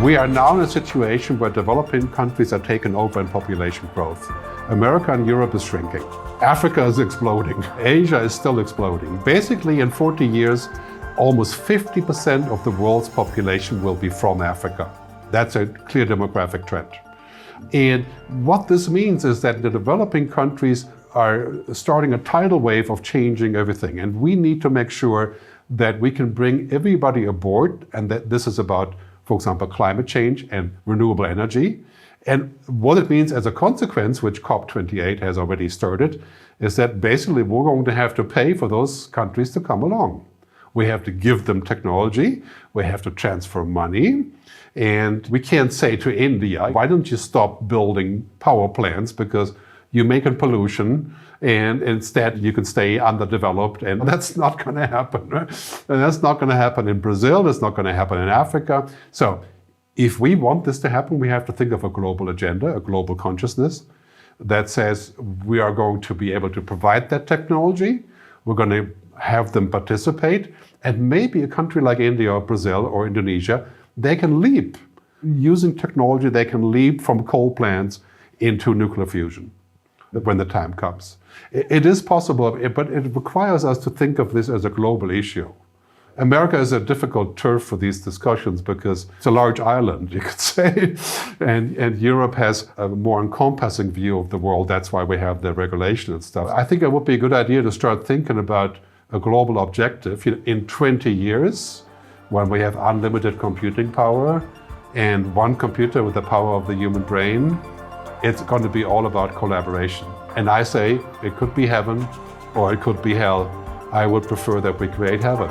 We are now in a situation where developing countries are taken over in population growth. America and Europe is shrinking. Africa is exploding. Asia is still exploding. Basically, in 40 years, almost 50% of the world's population will be from Africa. That's a clear demographic trend. And what this means is that the developing countries are starting a tidal wave of changing everything. And we need to make sure that we can bring everybody aboard, and that this is about, for example, climate change and renewable energy. And what it means as a consequence, which COP28 has already started, is that basically we're going to have to pay for those countries to come along. We have to give them technology, we have to transfer money, and we can't say to India, why don't you stop building power plants because you're making pollution, and instead you can stay underdeveloped, and that's not going to happen. Right? And that's not going to happen in Brazil, that's not going to happen in Africa. So if we want this to happen, we have to think of a global agenda, a global consciousness that says we are going to be able to provide that technology, we're going to have them participate, and maybe a country like India or Brazil or Indonesia, they can leap. Using technology, they can leap from coal plants into nuclear fusion when the time comes. It is possible, but it requires us to think of this as a global issue. America is a difficult turf for these discussions because it's a large island, you could say, and Europe has a more encompassing view of the world. That's why we have the regulation and stuff. I think it would be a good idea to start thinking about a global objective in 20 years, when we have unlimited computing power and one computer with the power of the human brain. It's going to be all about collaboration. And I say it could be heaven or it could be hell. I would prefer that we create heaven.